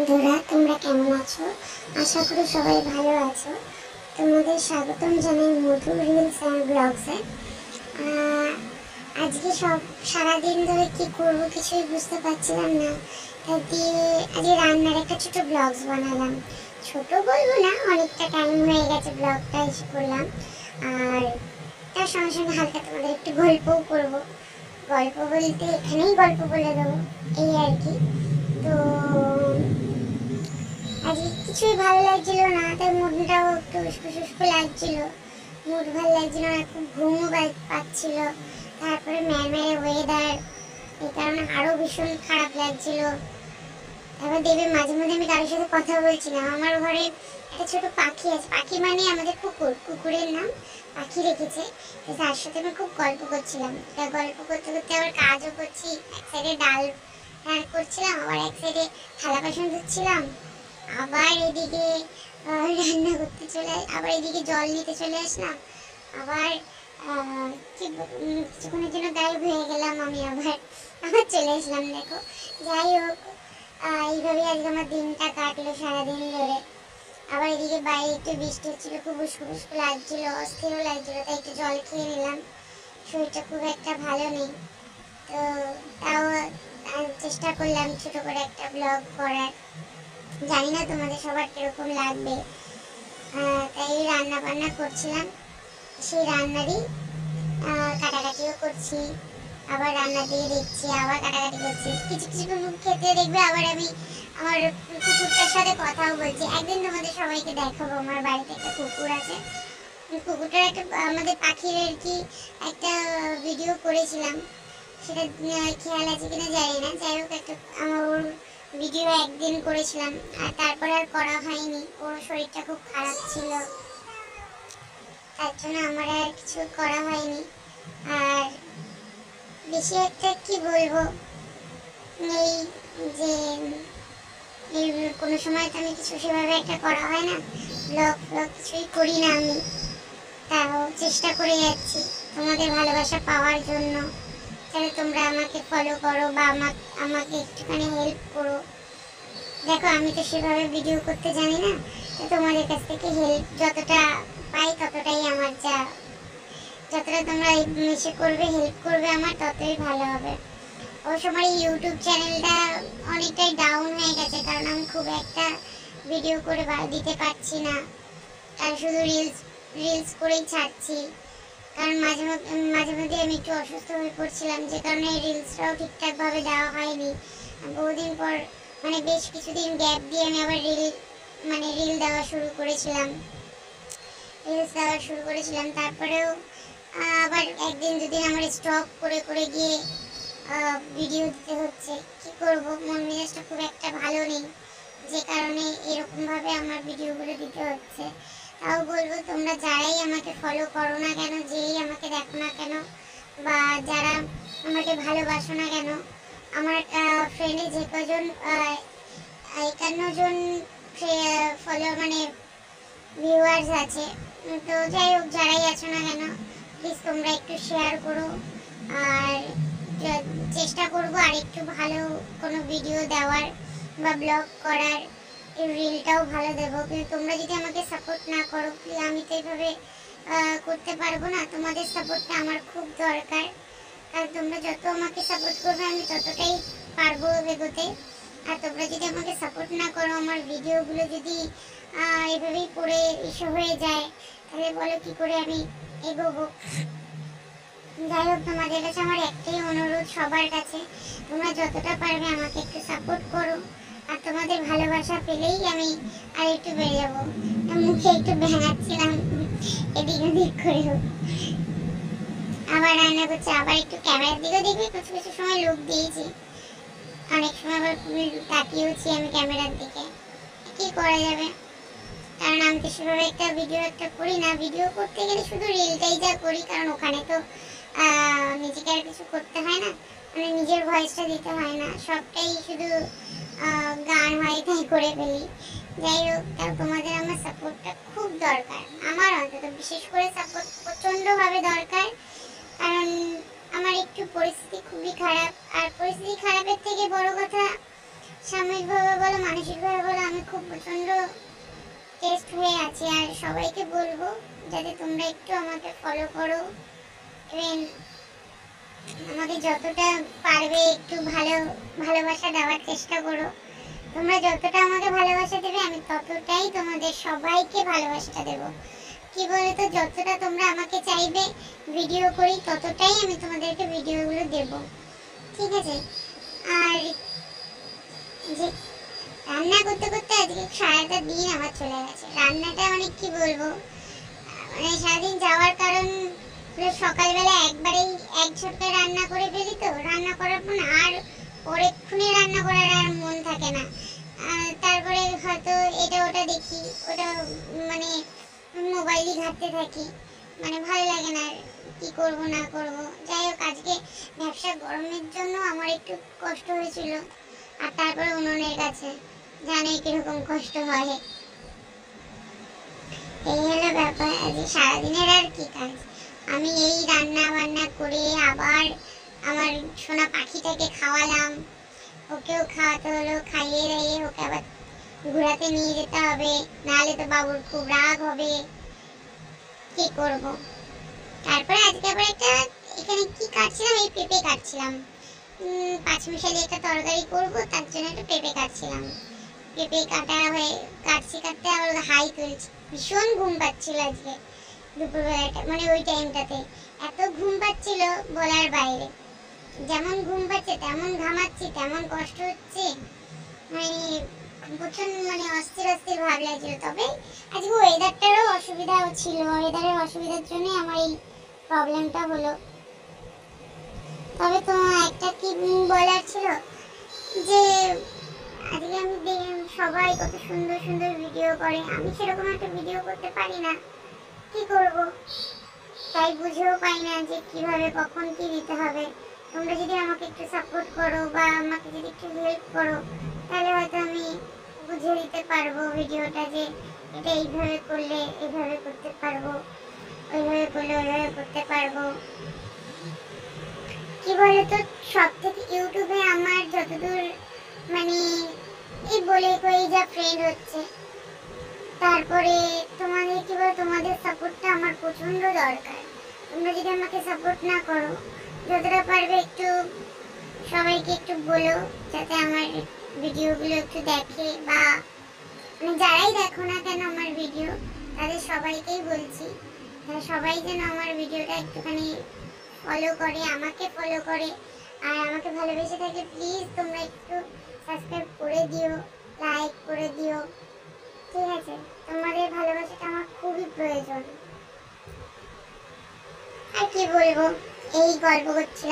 বন্ধুরা, তোমরা কেমন আছো? আশা করি সবাই ভালো আছো। তোমাদের স্বাগতম জানাই মধু রিলস অ্যান্ড ব্লগসে। আজকে সারাদিন ধরে কি করব কিছুই বুঝতে পারছিলাম না, তাই দিয়ে আজকে রান্নার একটা ছোট ব্লগস বানালাম। ছোট বলবো না, অনেকটা টাইম হয়ে গেছে ব্লগটা এসে করলাম। আর তার সঙ্গে সঙ্গে হালকা তোমাদের একটু গল্পও করব। গল্প বলতে এখানেই গল্প বলে দেবো, এই আর কি। তো আজকে কিছুই ভালো লাগছিল না, তাই মনটাও একটু উস্কো উস্কো লাগছিল। মুড ভালো লাগছিল না, খুব ঘুমও পাচ্ছিল। তারপরে ম্যামের ওয়েদার, এই কারণে আরও ভীষণ খারাপ লাগছিল। তারপর দেখবে মাঝে মাঝে আমি কারোর সাথে কথা বলছিলাম। আমার ঘরে একটা ছোট পাখি আছে, পাখি মানে আমাদের কুকুর, কুকুরের নাম পাখি রেখেছে। তার সাথে আমি খুব গল্প করছিলাম। তা গল্প করতে করতে আবার কাজও করছি, এক সাইডে ডাল করছিলাম, আবার এক সাইডে থালা বাসন ধুচ্ছিলাম, আবার এদিকে রান্না করতে আবার এদিকে জল নিতে চলে আসলাম, আবার কিছুক্ষণের জন্য গায়েব হয়ে গেলাম, আমি আবার আবার চলে আসলাম। দেখো, যাই হোক, এইভাবে আজকে আমার দিনটা কাটলো সারাদিন ধরে। আবার এদিকে বাইরে একটু বৃষ্টি হচ্ছিল, খুব উস্কো উস্কো লাগছিল, অস্থিরও লাগছিল, তাই একটু জল খেয়ে নিলাম। শরীরটা খুব একটা ভালো নেই, তো তাও চেষ্টা করলাম ছোট করে একটা ব্লগ করার। জানি না তোমাদের সবার কিরকম লাগবে। তাই রান্না বান্না করছিলাম, সেই রান্নারই কাটাকাটিও করছি, আবার রান্না দিয়ে দেখছি, আবার কাটাকাটি করছি। কিছু কিছু খেতে দেখবে আবার আমি আমার কুকুরটার সাথে কথাও বলছি। একদিন তোমাদের সবাইকে দেখাবো, আমার বাড়িতে একটা কুকুর আছে। কুকুরটার একটা আমাদের পাখির আর কি একটা ভিডিও করেছিলাম, সেটা খেয়াল আছে কিনা জানি না। যাই হোক, একটা আমার ওর ভিডিও একদিন করেছিলাম, আর তারপরে আর করা হয়নি। ওর শরীরটা খুব খারাপ ছিল, তার জন্য আমার আর কিছু করা হয়নি। আর বেশি একটা কি বলবো, এই যে কোনো সময় তো আমি কিছু সেভাবে একটা করা হয় না, ব্লগ ফ্লগ কিছুই করি না আমি। তাও চেষ্টা করে যাচ্ছি তোমাদের ভালোবাসা পাওয়ার জন্য। তাহলে তোমরা আমাকে ফলো করো বা আমাকে একটুখানি হেল্প করো। দেখো, আমি তো সেভাবে ভিডিও করতে জানি না, তো তোমাদের কাছ থেকে হেল্প যতটা পাই ততটাই আমার যতটা তোমরা এসে করবে, হেল্প করবে আমার, ততই ভালো হবে। অবশ্য আমার এই ইউটিউব চ্যানেলটা অনেকটাই ডাউন হয়ে গেছে, কারণ আমি খুব একটা ভিডিও করে দিতে পারছি না, আর শুধু রিলস করেই ছাড়ছি। কারণ মাঝে মধ্যে আমি একটু অসুস্থ হয়ে পড়ছিলাম, যে কারণে রিলসটাও ঠিকঠাকভাবে দেওয়া হয়নি। বহুদিন পর, মানে বেশ কিছুদিন গ্যাপ দিয়ে আমি আবার রিল দেওয়া শুরু করেছিলাম, তারপরেও আবার একদিন দুদিন আমার স্টপ করে করে গিয়ে ভিডিও দিতে হচ্ছে। কি করব, মন মেজাজটা খুব একটা ভালো নেই, যে কারণে এরকমভাবে আমার ভিডিওগুলো দিতে হচ্ছে। তাও বলবো, তোমরা যারাই আমাকে ফলো করো না কেন, যেই আমাকে দেখো না কেন, বা যারা আমাকে ভালোবাসো না কেন, আমার ফ্রেন্ডে যে কজন 51 জন ফলো ভিউয়ার্স আছে, তো যাই হোক, যারাই আছো না কেন, প্লিজ তোমরা একটু শেয়ার করো। আর চেষ্টা করবো আর একটু ভালো কোনো ভিডিও দেওয়ার বা ব্লগ করার, এই রিলটাও ভালো দেবো। কিন্তু তোমরা যদি আমাকে সাপোর্ট না করো, আমি তো এইভাবে করতে পারবো না। তোমাদের সাপোর্টটা আমার খুব দরকার, কারণ তোমরা যত আমাকে সাপোর্ট করবে আমি ততটাই পারবো এগোতে। আর তোমরা যদি আমাকে সাপোর্ট না করো, আমার ভিডিওগুলো যদি এভাবেই পড়ে ইস্যু হয়ে যায়, তাহলে বলো কি করে আমি এগোবো। যাই হোক, তোমাদের কাছে আমার একটাই অনুরোধ, সবার কাছে, তোমরা যতটা পারবে আমাকে একটু সাপোর্ট করো। আর তোমাদের ভালোবাসা পেলেই আমি আর একটু বেড়ে যাবো। মুখে একটু ভেঙাচ্ছিলাম এদিক ওদিক করেও, আবার রান্না করছি, আবার একটু ক্যামেরার দিকেও দেখবি, কিছু কিছু সময় লুক দিয়েছি, অনেক সময় আবার তাকিয়েওছি আমি ক্যামেরার দিকে। কি করা যাবে, কারণ আমি তো সেভাবে একটা ভিডিও করি না। ভিডিও করতে গেলে শুধু রিলটাই যা করি, কারণ ওখানে তো নিজেকে আর কিছু করতে হয় না, নিজের ভয়েসটা দিতে হয় না, সবটাই শুধু গান হয়, তাই করে ফেলি। যাই হোক, তাও তোমাদের আমার সাপোর্টটা খুব দরকার, আমার অন্তত বিশেষ করে সাপোর্ট প্রচণ্ডভাবে দরকার। কারণ আমার একটু পরিস্থিতি খুবই খারাপ, আর পরিস্থিতি খারাপের থেকে বড় কথা, সাময়িকভাবে বলো মানসিকভাবে বলো আমি খুব প্রচণ্ড টেস্ট হয়ে আছি। আর সবাইকে বলবো যাতে তোমরা একটু আমাকে ফলো করো, এবং আমাকে যতটা পারবে একটু ভালোবাসা দেওয়ার চেষ্টা করো। তোমরা যতটা আমাকে ভালোবাসা দেবে আমি ততটাই তোমাদের সবাইকে ভালোবাসাটা দেবো। কি বলতো, যতটা তোমরা আমাকে চাইবে ভিডিও করি ততটাই আমি তোমাদেরকে ভিডিওগুলো দেব, ঠিক আছে? আর যে রান্না করতে করতে আজকে সারাটা দিন আমার চলে গেছে। রান্নাটা মানে কি বলবো, মানে সারাদিন যাওয়ার কারণ সকালবেলা একবারেই এক ঝটকায় রান্না করে ফেলি, তো রান্না করার পর আর পরেক্ষণে রান্না করার আর মন থাকে না। তারপরে হয়তো এটা ওটা দেখি, ওটা মানে মোবাইলই ঘাঁটতে থাকি, মানে ভালো লাগে না, কি করব না করব। যাই হোক, আজকে ব্যবসা গরমের জন্য আমার একটু কষ্ট হয়েছিল। আর তারপরে উনুনের কাছে জানোই কিরকম কষ্ট হয়। এই হলো ব্যাপার। আজকে সারাদিনের আর কি কাজ, আমি এই রান্না বান্না করে আবার আমার সোনা পাখিটাকে খাওয়ালাম, ওকেও খাওয়াতে হলো, খাইয়ে দাইয়ে ওকে আবার ঘোরাতে নিয়ে যেতে হবে, নাহলে তো বাবুর খুব রাগ হবে। কি করব? তারপরে আজকে আবার একটা এখানে কি কাটছিলাম, এই পেঁপে কাটছিলাম। পাঁচমিশালি একটা তরকারি করব, তার জন্য একটা পেঁপে কাটছিলাম। পেঁপে কাটা হয়ে কাটতে আবার হাই তুলছি। ভীষণ ঘুম পাচ্ছিল আজকে দুপুরবেলাটা, মানে ওই টাইমটাতে এত ঘুম পাচ্ছিল বলার বাইরে। যেমন ঘুম পাচ্ছে তেমন ঘামাচ্ছি, তেমন কষ্ট হচ্ছে, মানে প্রচন্ড মানে অস্থির অস্থির ভাব লাগছিল। তবে আজকে ওয়েদারটারও অসুবিধা ছিল, ওয়েদারের অসুবিধার জন্য আমার এই প্রবলেমটা হলো। তবে তোমার একটা কি বলার ছিল, যে আজকে আমি দেখলাম সবাই কত সুন্দর সুন্দর ভিডিও করে, আমি সেরকম একটা ভিডিও করতে পারি না, কি করব? তাই বুঝেও পাই না যে কিভাবে কখন কি দিতে হবে। তোমরা যদি আমাকে একটু সাপোর্ট করো বা আমাকে যদি একটু হেল্প করো, তাহলে হয়তো আমি বুঝে দিতে পারবো ভিডিওটা, যে এটা এইভাবে করলে এইভাবে করতে পারবো, ওইভাবে করলে ওইভাবে করতে পারবো। কি বলতো, সব থেকে ইউটিউবে আমার যতদূর মানে এই বলে কই যা ফ্রেন্ড হচ্ছে, তারপরে তোমাদের কি বল, তোমাদের সাপোর্টটা আমার প্রচন্ড দরকার। তোমরা যদি আমাকে সাপোর্ট না করো, যতটা পারবে একটু সবাইকে একটু বলো যাতে আমার ভিডিওগুলো একটু দেখে, বা মানে যারাই দেখো না কেন আমার ভিডিও, তাদের সবাইকেই বলছি তারা সবাই যেন আমার ভিডিওটা একটুখানি ফলো করে, আমাকে ফলো করে। আর আমাকে ভালোবেসে থাকে প্লিজ তোমরা একটু সাবস্ক্রাইব করে দিও, লাইক করে দিও, ঠিক আছে? তোমাদের ভালোবাসাটা আমার খুবই প্রয়োজন। আর কি বলবো, এই গল্প করছিলাম।